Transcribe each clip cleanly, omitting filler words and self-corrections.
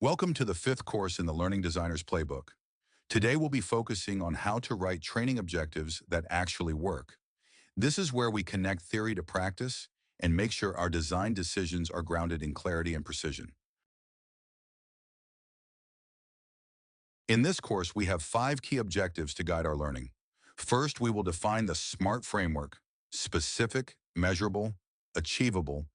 Welcome to the fifth course in the Learning Designer's Playbook. Today we'll be focusing on how to write training objectives that actually work. This is where we connect theory to practice and make sure our design decisions are grounded in clarity and precision. In this course, we have 5 key objectives to guide our learning. First, we will define the SMART framework: specific, measurable, achievable,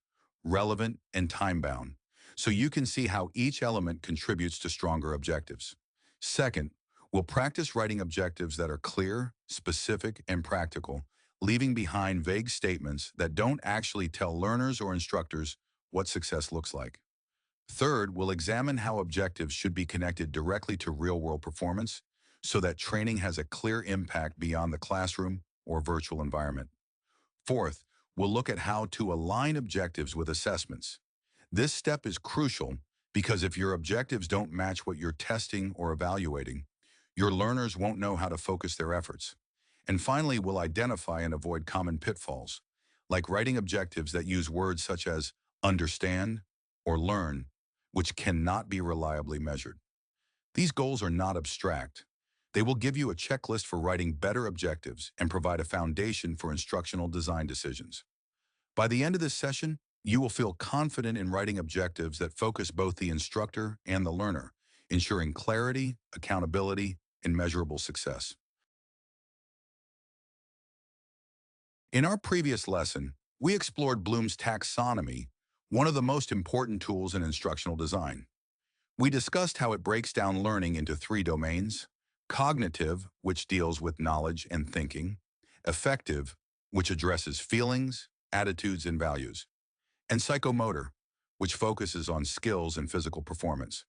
relevant, and time-bound, so you can see how each element contributes to stronger objectives. Second, we'll practice writing objectives that are clear, specific, and practical, leaving behind vague statements that don't actually tell learners or instructors what success looks like. Third, we'll examine how objectives should be connected directly to real-world performance so that training has a clear impact beyond the classroom or virtual environment. Fourth, we'll look at how to align objectives with assessments. This step is crucial because if your objectives don't match what you're testing or evaluating, your learners won't know how to focus their efforts. And finally, we'll identify and avoid common pitfalls, like writing objectives that use words such as understand or learn, which cannot be reliably measured. These goals are not abstract. They will give you a checklist for writing better objectives and provide a foundation for instructional design decisions. By the end of this session, you will feel confident in writing objectives that focus both the instructor and the learner, ensuring clarity, accountability, and measurable success. In our previous lesson, we explored Bloom's taxonomy, one of the most important tools in instructional design. We discussed how it breaks down learning into 3 domains: cognitive, which deals with knowledge and thinking; affective, which addresses feelings, attitudes, and values; and psychomotor, which focuses on skills and physical performance.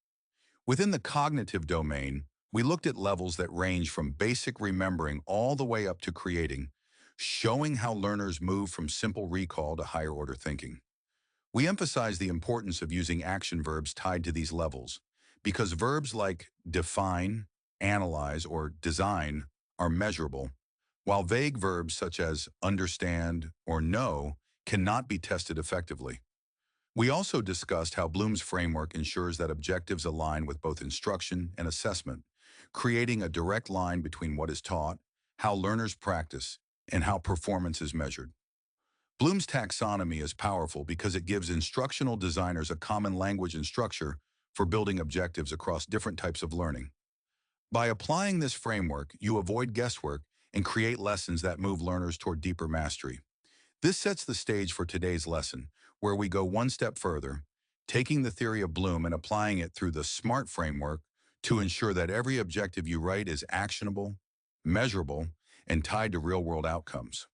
Within the cognitive domain, we looked at levels that range from basic remembering all the way up to creating, showing how learners move from simple recall to higher-order thinking. We emphasize the importance of using action verbs tied to these levels because verbs like define, analyze, or design are measurable, while vague verbs such as understand or know cannot be tested effectively. We also discussed how Bloom's framework ensures that objectives align with both instruction and assessment, creating a direct line between what is taught, how learners practice, and how performance is measured. Bloom's taxonomy is powerful because it gives instructional designers a common language and structure for building objectives across different types of learning. By applying this framework, you avoid guesswork and create lessons that move learners toward deeper mastery. This sets the stage for today's lesson, where we go one step further, taking the theory of Bloom and applying it through the SMART framework to ensure that every objective you write is actionable, measurable, and tied to real-world outcomes.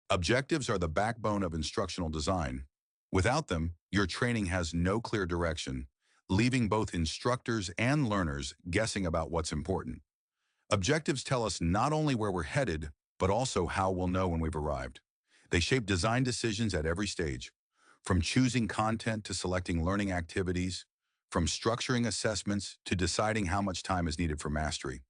Objectives are the backbone of instructional design. Without them, your training has no clear direction, leaving both instructors and learners guessing about what's important. Objectives tell us not only where we're headed, but also how we'll know when we've arrived. They shape design decisions at every stage, from choosing content to selecting learning activities, from structuring assessments to deciding how much time is needed for mastery.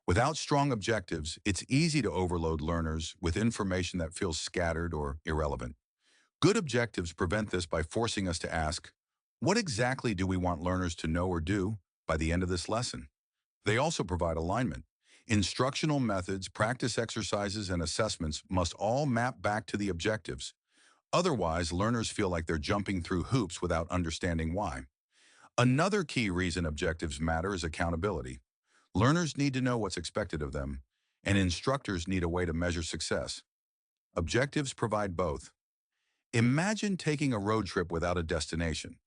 Without strong objectives, it's easy to overload learners with information that feels scattered or irrelevant. Good objectives prevent this by forcing us to ask, what exactly do we want learners to know or do by the end of this lesson? They also provide alignment. Instructional methods, practice exercises, and assessments must all map back to the objectives. Otherwise, learners feel like they're jumping through hoops without understanding why. Another key reason objectives matter is accountability. Learners need to know what's expected of them, and instructors need a way to measure success. Objectives provide both. Imagine taking a road trip without a destination.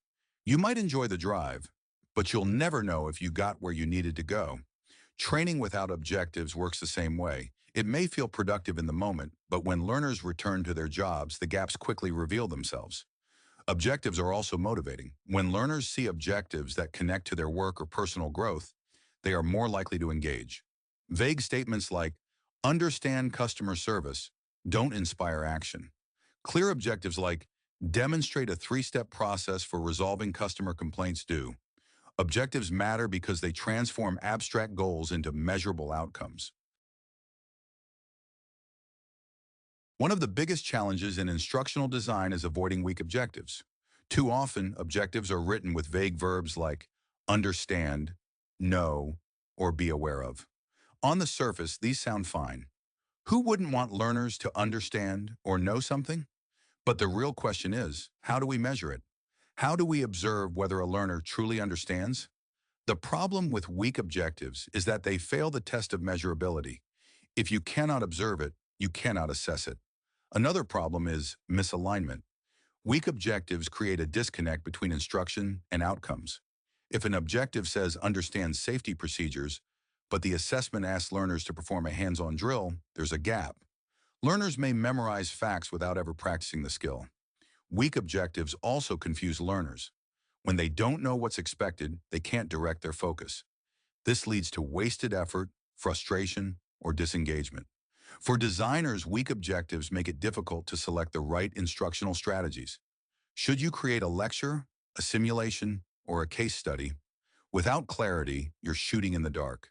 You might enjoy the drive, but you'll never know if you got where you needed to go. Training without objectives works the same way. It may feel productive in the moment, but when learners return to their jobs, the gaps quickly reveal themselves. Objectives are also motivating. When learners see objectives that connect to their work or personal growth, they are more likely to engage. Vague statements like, understand customer service, don't inspire action. Clear objectives like, demonstrate a 3-step process for resolving customer complaints do. Objectives matter because they transform abstract goals into measurable outcomes. One of the biggest challenges in instructional design is avoiding weak objectives. Too often, objectives are written with vague verbs like understand, know, or be aware of. On the surface, these sound fine. Who wouldn't want learners to understand or know something? But the real question is, how do we measure it? How do we observe whether a learner truly understands? The problem with weak objectives is that they fail the test of measurability. If you cannot observe it, you cannot assess it. Another problem is misalignment. Weak objectives create a disconnect between instruction and outcomes. If an objective says understand safety procedures, but the assessment asks learners to perform a hands-on drill, there's a gap. Learners may memorize facts without ever practicing the skill. Weak objectives also confuse learners. When they don't know what's expected, they can't direct their focus. This leads to wasted effort, frustration, or disengagement. For designers, weak objectives make it difficult to select the right instructional strategies. Should you create a lecture, a simulation, or a case study? Without clarity, you're shooting in the dark.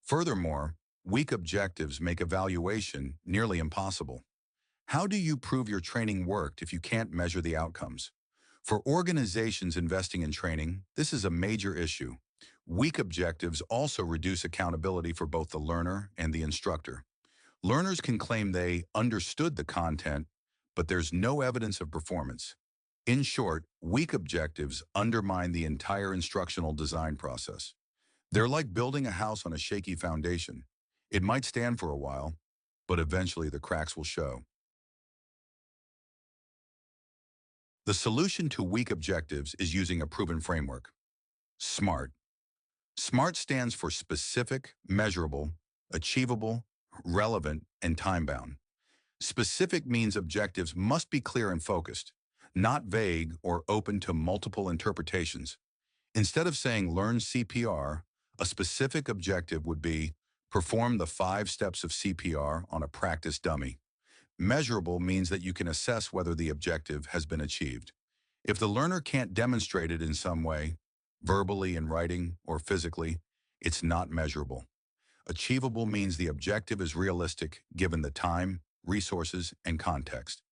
Furthermore, weak objectives make evaluation nearly impossible. How do you prove your training worked if you can't measure the outcomes? For organizations investing in training, this is a major issue. Weak objectives also reduce accountability for both the learner and the instructor. Learners can claim they understood the content, but there's no evidence of performance. In short, weak objectives undermine the entire instructional design process. They're like building a house on a shaky foundation. It might stand for a while, but eventually the cracks will show. The solution to weak objectives is using a proven framework. SMART. SMART stands for specific, measurable, achievable, relevant, and time-bound. Specific means objectives must be clear and focused, not vague or open to multiple interpretations. Instead of saying learn CPR, a specific objective would be perform the 5 steps of CPR on a practice dummy. Measurable means that you can assess whether the objective has been achieved. If the learner can't demonstrate it in some way, verbally, in writing, or physically, it's not measurable. Achievable means the objective is realistic given the time, resources, and context.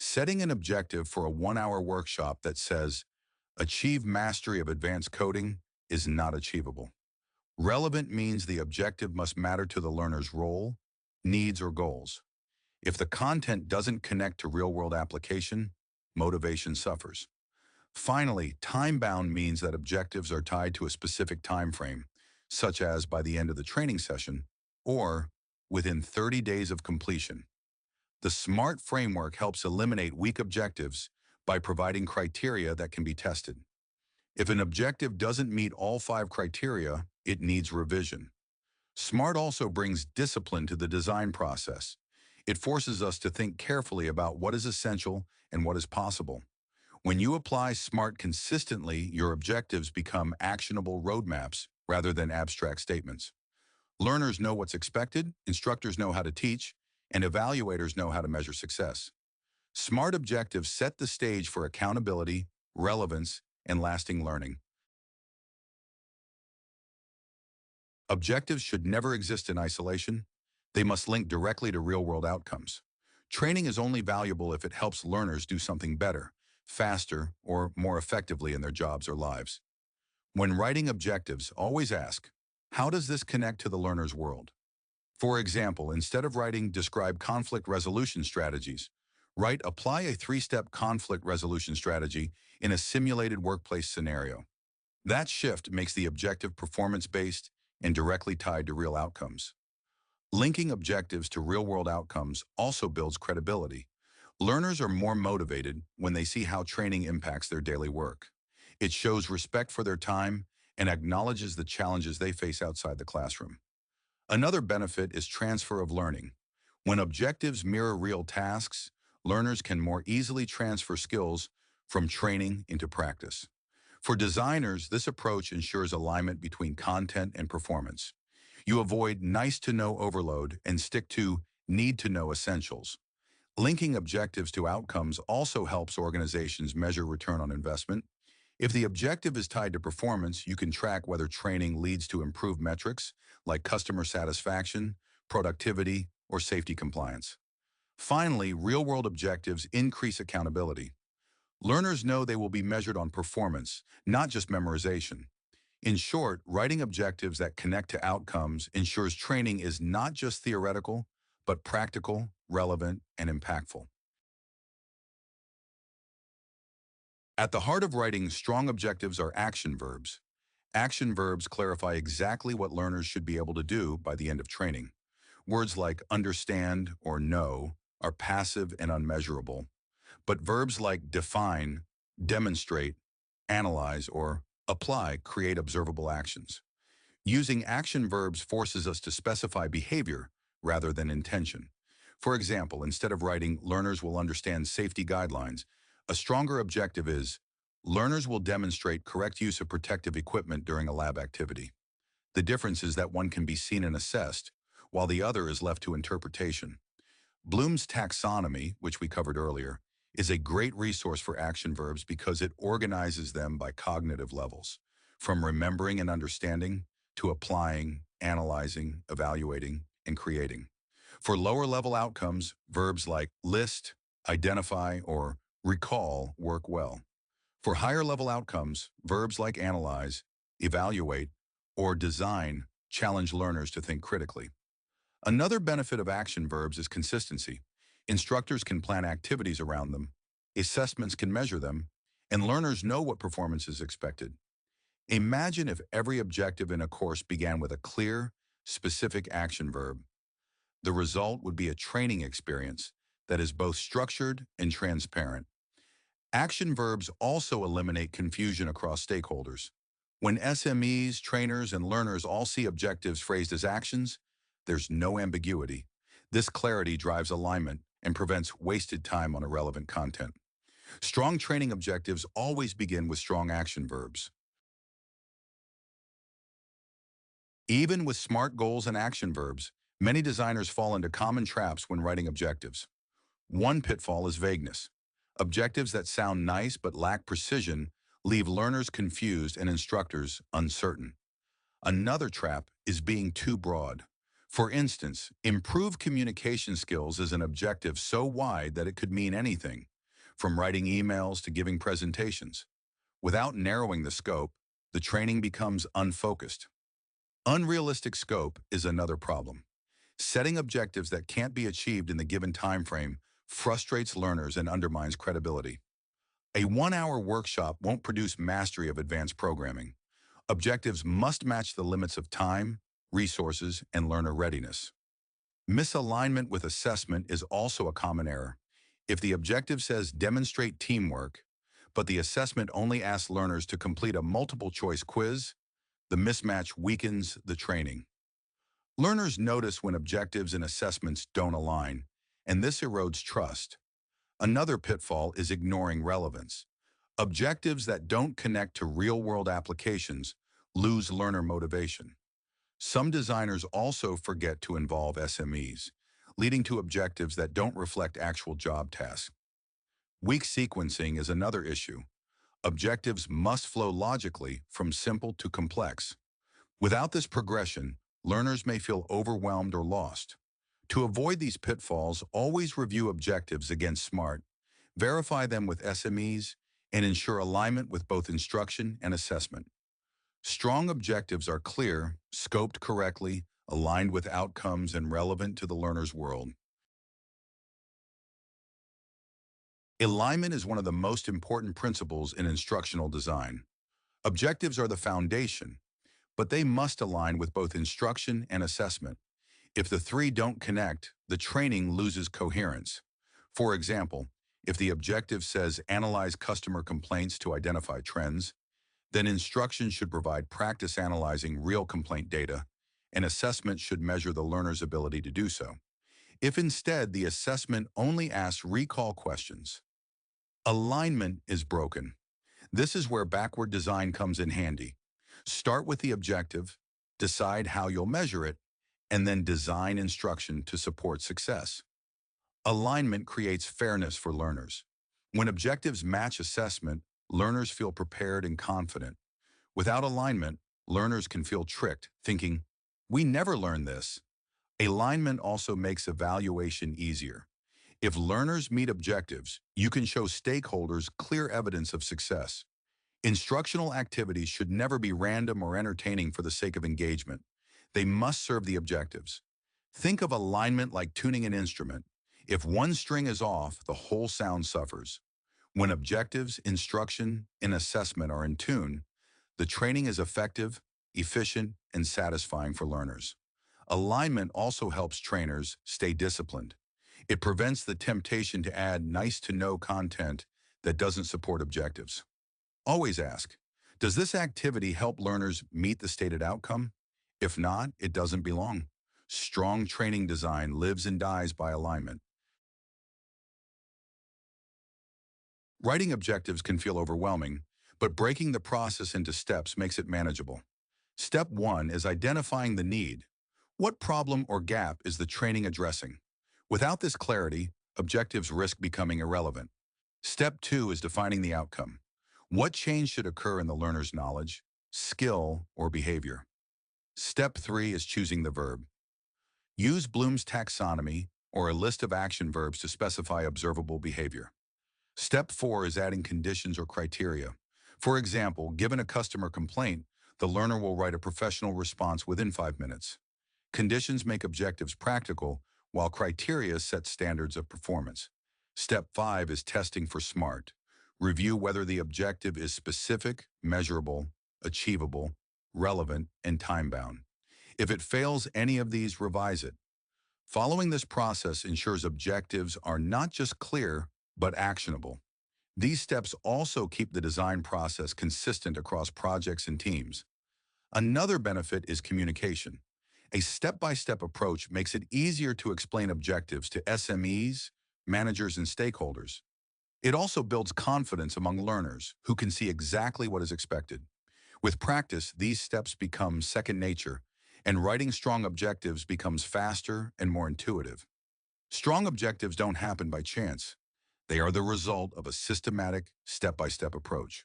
Setting an objective for a 1-hour workshop that says, achieve mastery of advanced coding is not achievable. Relevant means the objective must matter to the learner's role, needs, or goals. If the content doesn't connect to real-world application, motivation suffers. Finally, time-bound means that objectives are tied to a specific time frame, such as by the end of the training session or within 30 days of completion. The SMART framework helps eliminate weak objectives by providing criteria that can be tested. If an objective doesn't meet all 5 criteria, it needs revision. SMART also brings discipline to the design process. It forces us to think carefully about what is essential and what is possible. When you apply SMART consistently, your objectives become actionable roadmaps rather than abstract statements. Learners know what's expected, instructors know how to teach, and evaluators know how to measure success. SMART objectives set the stage for accountability, relevance, and lasting learning. Objectives should never exist in isolation. They must link directly to real-world outcomes. Training is only valuable if it helps learners do something better, faster, or more effectively in their jobs or lives. When writing objectives, always ask, how does this connect to the learner's world? For example, instead of writing describe conflict resolution strategies, write apply a 3-step conflict resolution strategy in a simulated workplace scenario. That shift makes the objective performance-based and directly tied to real outcomes. Linking objectives to real-world outcomes also builds credibility. Learners are more motivated when they see how training impacts their daily work. It shows respect for their time and acknowledges the challenges they face outside the classroom. Another benefit is transfer of learning. When objectives mirror real tasks, learners can more easily transfer skills from training into practice. For designers, this approach ensures alignment between content and performance. You avoid nice-to-know overload and stick to need-to-know essentials. Linking objectives to outcomes also helps organizations measure return on investment. If the objective is tied to performance, you can track whether training leads to improved metrics like customer satisfaction, productivity, or safety compliance. Finally, real-world objectives increase accountability. Learners know they will be measured on performance, not just memorization. In short, writing objectives that connect to outcomes ensures training is not just theoretical, but practical, relevant, and impactful. At the heart of writing strong objectives are action verbs. Action verbs clarify exactly what learners should be able to do by the end of training. Words like understand or know are passive and unmeasurable, but verbs like define, demonstrate, analyze, or apply create observable actions. Using action verbs forces us to specify behavior rather than intention. For example, instead of writing, learners will understand safety guidelines, a stronger objective is, learners will demonstrate correct use of protective equipment during a lab activity. The difference is that one can be seen and assessed, while the other is left to interpretation. Bloom's taxonomy, which we covered earlier, is a great resource for action verbs because it organizes them by cognitive levels, from remembering and understanding to applying, analyzing, evaluating, and creating. For lower-level outcomes, verbs like list, identify, or recall work well. For higher-level outcomes, verbs like analyze, evaluate, or design challenge learners to think critically. Another benefit of action verbs is consistency. Instructors can plan activities around them, assessments can measure them, and learners know what performance is expected. Imagine if every objective in a course began with a clear, specific action verb. The result would be a training experience that is both structured and transparent. Action verbs also eliminate confusion across stakeholders. When SMEs, trainers, and learners all see objectives phrased as actions, there's no ambiguity. This clarity drives alignment and prevents wasted time on irrelevant content. Strong training objectives always begin with strong action verbs. Even with SMART goals and action verbs, many designers fall into common traps when writing objectives. One pitfall is vagueness. Objectives that sound nice but lack precision leave learners confused and instructors uncertain. Another trap is being too broad. For instance, improve communication skills is an objective so wide that it could mean anything, from writing emails to giving presentations. Without narrowing the scope, the training becomes unfocused. Unrealistic scope is another problem. Setting objectives that can't be achieved in the given time frame frustrates learners and undermines credibility. A one-hour workshop won't produce mastery of advanced programming. Objectives must match the limits of time, resources, and learner readiness. Misalignment with assessment is also a common error. If the objective says demonstrate teamwork, but the assessment only asks learners to complete a multiple-choice quiz, the mismatch weakens the training. Learners notice when objectives and assessments don't align, and this erodes trust. Another pitfall is ignoring relevance. Objectives that don't connect to real-world applications lose learner motivation. Some designers also forget to involve SMEs, leading to objectives that don't reflect actual job tasks. Weak sequencing is another issue. Objectives must flow logically from simple to complex. Without this progression, learners may feel overwhelmed or lost. To avoid these pitfalls, always review objectives against SMART, verify them with SMEs, and ensure alignment with both instruction and assessment. Strong objectives are clear, scoped correctly, aligned with outcomes, and relevant to the learner's world. Alignment is one of the most important principles in instructional design. Objectives are the foundation, but they must align with both instruction and assessment. If the three don't connect, the training loses coherence. For example, if the objective says analyze customer complaints to identify trends, then instruction should provide practice analyzing real complaint data, and assessment should measure the learner's ability to do so. If instead the assessment only asks recall questions, alignment is broken. This is where backward design comes in handy. Start with the objective, decide how you'll measure it, and then design instruction to support success. Alignment creates fairness for learners. When objectives match assessment, learners feel prepared and confident. Without alignment, learners can feel tricked, thinking, "We never learned this." Alignment also makes evaluation easier. If learners meet objectives, you can show stakeholders clear evidence of success. Instructional activities should never be random or entertaining for the sake of engagement. They must serve the objectives. Think of alignment like tuning an instrument. If one string is off, the whole sound suffers. When objectives, instruction, and assessment are in tune, the training is effective, efficient, and satisfying for learners. Alignment also helps trainers stay disciplined. It prevents the temptation to add nice-to-know content that doesn't support objectives. Always ask, does this activity help learners meet the stated outcome? If not, it doesn't belong. Strong training design lives and dies by alignment. Writing objectives can feel overwhelming, but breaking the process into steps makes it manageable. Step 1 is identifying the need. What problem or gap is the training addressing? Without this clarity, objectives risk becoming irrelevant. Step 2 is defining the outcome. What change should occur in the learner's knowledge, skill, or behavior? Step 3 is choosing the verb. Use Bloom's taxonomy or a list of action verbs to specify observable behavior. Step 4 is adding conditions or criteria. For example, given a customer complaint, the learner will write a professional response within 5 minutes. Conditions make objectives practical, while criteria set standards of performance. Step 5 is testing for SMART. Review whether the objective is specific, measurable, achievable, relevant, and time-bound. If it fails any of these, revise it. Following this process ensures objectives are not just clear, but actionable. These steps also keep the design process consistent across projects and teams. Another benefit is communication. A step-by-step approach makes it easier to explain objectives to SMEs, managers, and stakeholders. It also builds confidence among learners who can see exactly what is expected. With practice, these steps become second nature, and writing strong objectives becomes faster and more intuitive. Strong objectives don't happen by chance. They are the result of a systematic, step-by-step approach.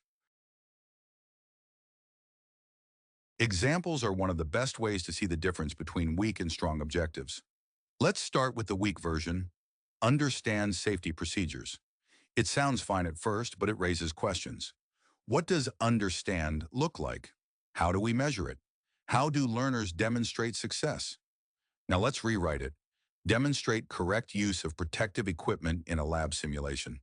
Examples are one of the best ways to see the difference between weak and strong objectives. Let's start with the weak version. Understand safety procedures. It sounds fine at first, but it raises questions. What does understand look like? How do we measure it? How do learners demonstrate success? Now let's rewrite it. Demonstrate correct use of protective equipment in a lab simulation.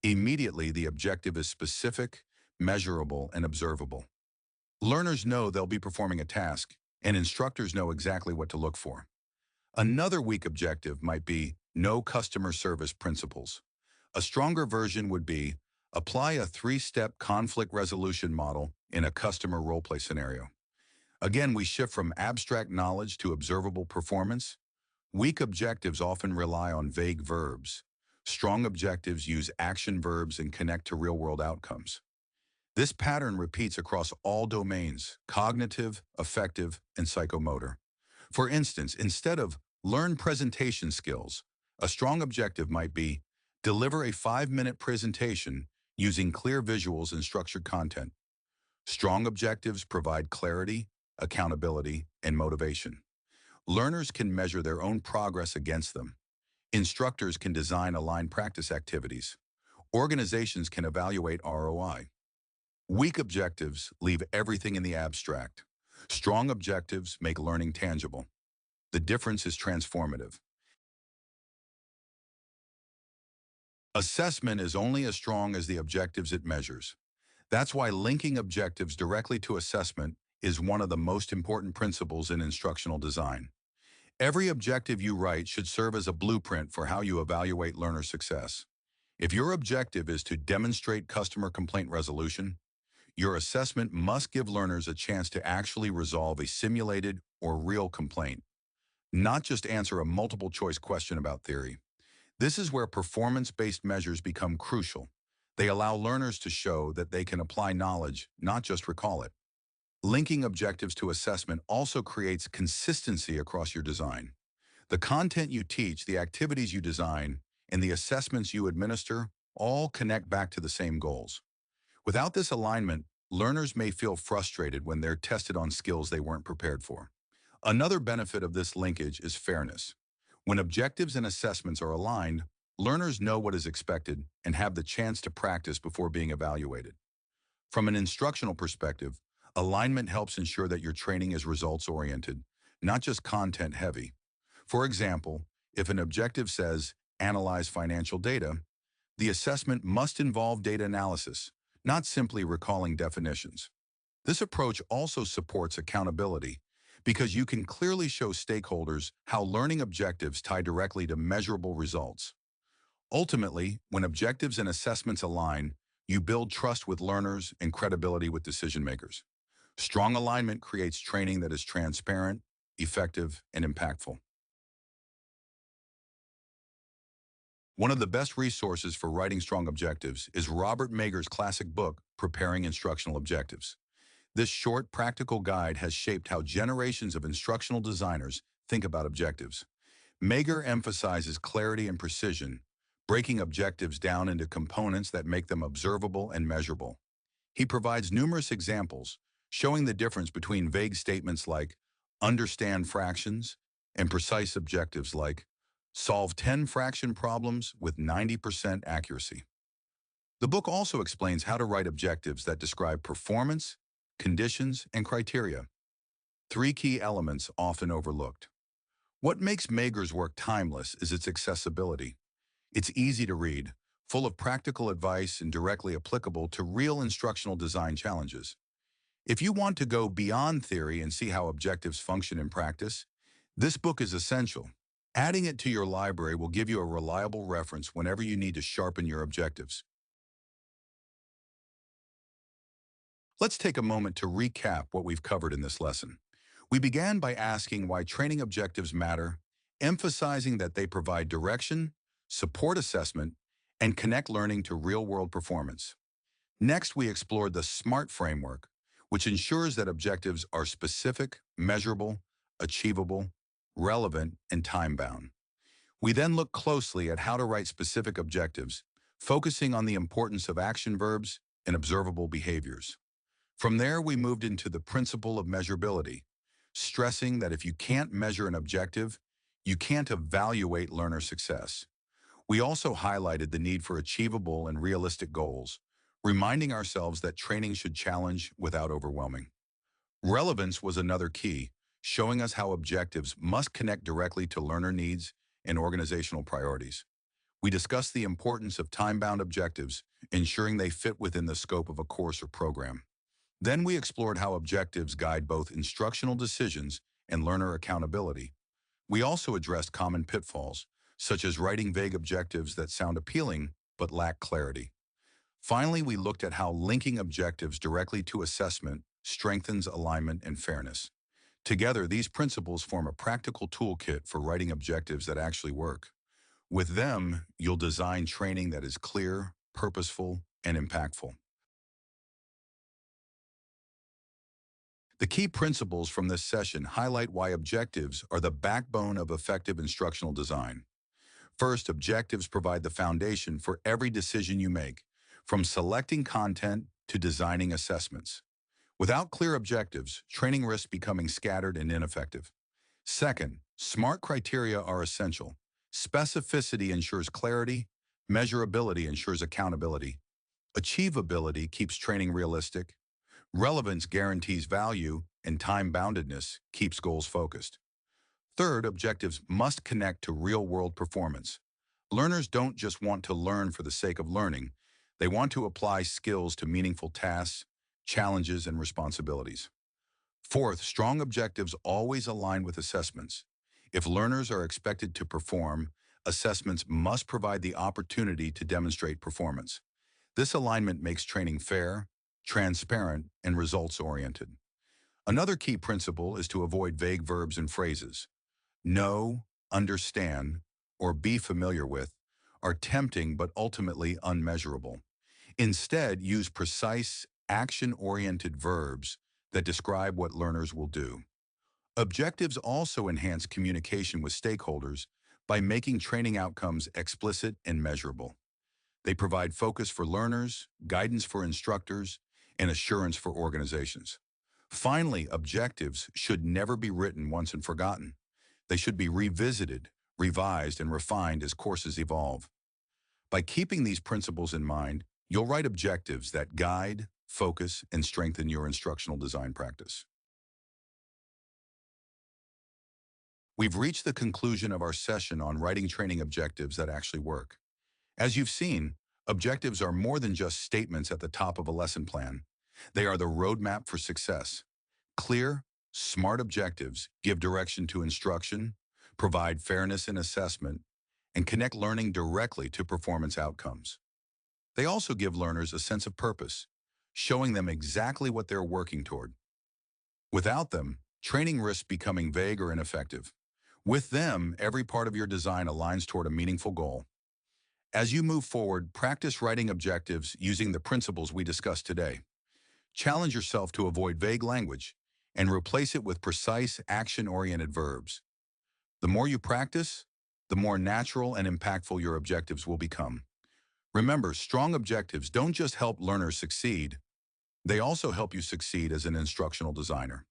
Immediately, the objective is specific, measurable, and observable. Learners know they'll be performing a task, and instructors know exactly what to look for. Another weak objective might be know customer service principles. A stronger version would be apply a 3-step conflict resolution model in a customer role-play scenario. Again, we shift from abstract knowledge to observable performance. Weak objectives often rely on vague verbs. Strong objectives use action verbs and connect to real-world outcomes. This pattern repeats across all domains: cognitive, affective, and psychomotor. For instance, instead of learn presentation skills, a strong objective might be deliver a 5-minute presentation using clear visuals and structured content. Strong objectives provide clarity, accountability, and motivation. Learners can measure their own progress against them. Instructors can design aligned practice activities. Organizations can evaluate ROI. Weak objectives leave everything in the abstract. Strong objectives make learning tangible. The difference is transformative. Assessment is only as strong as the objectives it measures. That's why linking objectives directly to assessment is one of the most important principles in instructional design. Every objective you write should serve as a blueprint for how you evaluate learner success. If your objective is to demonstrate customer complaint resolution, your assessment must give learners a chance to actually resolve a simulated or real complaint, not just answer a multiple-choice question about theory. This is where performance-based measures become crucial. They allow learners to show that they can apply knowledge, not just recall it. Linking objectives to assessment also creates consistency across your design. The content you teach, the activities you design, and the assessments you administer all connect back to the same goals. Without this alignment, learners may feel frustrated when they're tested on skills they weren't prepared for. Another benefit of this linkage is fairness. When objectives and assessments are aligned, Learners know what is expected and have the chance to practice before being evaluated. From an instructional perspective, alignment helps ensure that your training is results-oriented, not just content-heavy. For example, if an objective says, analyze financial data, the assessment must involve data analysis, not simply recalling definitions. This approach also supports accountability because you can clearly show stakeholders how learning objectives tie directly to measurable results. Ultimately, when objectives and assessments align, you build trust with learners and credibility with decision makers. Strong alignment creates training that is transparent, effective, and impactful. One of the best resources for writing strong objectives is Robert Mager's classic book, Preparing Instructional Objectives. This short, practical guide has shaped how generations of instructional designers think about objectives. Mager emphasizes clarity and precision, breaking objectives down into components that make them observable and measurable. He provides numerous examples, showing the difference between vague statements like understand fractions and precise objectives like solve 10 fraction problems with 90% accuracy. The book also explains how to write objectives that describe performance, conditions, and criteria, three key elements often overlooked. What makes Mager's work timeless is its accessibility. It's easy to read, full of practical advice and directly applicable to real instructional design challenges. If you want to go beyond theory and see how objectives function in practice, this book is essential. Adding it to your library will give you a reliable reference whenever you need to sharpen your objectives. Let's take a moment to recap what we've covered in this lesson. We began by asking why training objectives matter, emphasizing that they provide direction, support assessment, and connect learning to real-world performance. Next, we explored the SMART framework, which ensures that objectives are specific, measurable, achievable, relevant, and time-bound. We then looked closely at how to write specific objectives, focusing on the importance of action verbs and observable behaviors. From there, we moved into the principle of measurability, stressing that if you can't measure an objective, you can't evaluate learner success. We also highlighted the need for achievable and realistic goals, reminding ourselves that training should challenge without overwhelming. Relevance was another key, showing us how objectives must connect directly to learner needs and organizational priorities. We discussed the importance of time-bound objectives, ensuring they fit within the scope of a course or program. Then we explored how objectives guide both instructional decisions and learner accountability. We also addressed common pitfalls, such as writing vague objectives that sound appealing but lack clarity. Finally, we looked at how linking objectives directly to assessment strengthens alignment and fairness. Together, these principles form a practical toolkit for writing objectives that actually work. With them, you'll design training that is clear, purposeful, and impactful. The key principles from this session highlight why objectives are the backbone of effective instructional design. First, objectives provide the foundation for every decision you make, from selecting content to designing assessments. Without clear objectives, training risks becoming scattered and ineffective. Second, SMART criteria are essential. Specificity ensures clarity, measurability ensures accountability, achievability keeps training realistic, relevance guarantees value, and time-boundedness keeps goals focused. Third, objectives must connect to real-world performance. Learners don't just want to learn for the sake of learning. They want to apply skills to meaningful tasks, challenges, and responsibilities. Fourth, strong objectives always align with assessments. If learners are expected to perform, assessments must provide the opportunity to demonstrate performance. This alignment makes training fair, transparent, and results-oriented. Another key principle is to avoid vague verbs and phrases. Know, understand, or be familiar with are tempting but ultimately unmeasurable. Instead, use precise, action-oriented verbs that describe what learners will do. Objectives also enhance communication with stakeholders by making training outcomes explicit and measurable. They provide focus for learners, guidance for instructors, and assurance for organizations. Finally, objectives should never be written once and forgotten. They should be revisited, revised, and refined as courses evolve. By keeping these principles in mind, you'll write objectives that guide, focus, and strengthen your instructional design practice. We've reached the conclusion of our session on writing training objectives that actually work. As you've seen, objectives are more than just statements at the top of a lesson plan. They are the roadmap for success. Clear, smart objectives give direction to instruction, provide fairness in assessment, and connect learning directly to performance outcomes. They also give learners a sense of purpose, showing them exactly what they're working toward. Without them, training risks becoming vague or ineffective. With them, every part of your design aligns toward a meaningful goal. As you move forward, practice writing objectives using the principles we discussed today. Challenge yourself to avoid vague language and replace it with precise, action-oriented verbs. The more you practice, the more natural and impactful your objectives will become. Remember, strong objectives don't just help learners succeed, they also help you succeed as an instructional designer.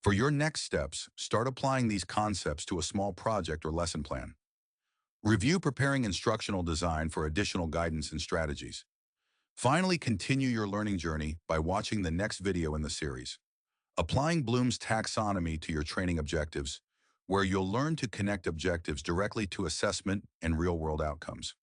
For your next steps, start applying these concepts to a small project or lesson plan. Review preparing instructional design for additional guidance and strategies. Finally, continue your learning journey by watching the next video in the series, Applying Bloom's Taxonomy to Your Training Objectives, where you'll learn to connect objectives directly to assessment and real-world outcomes.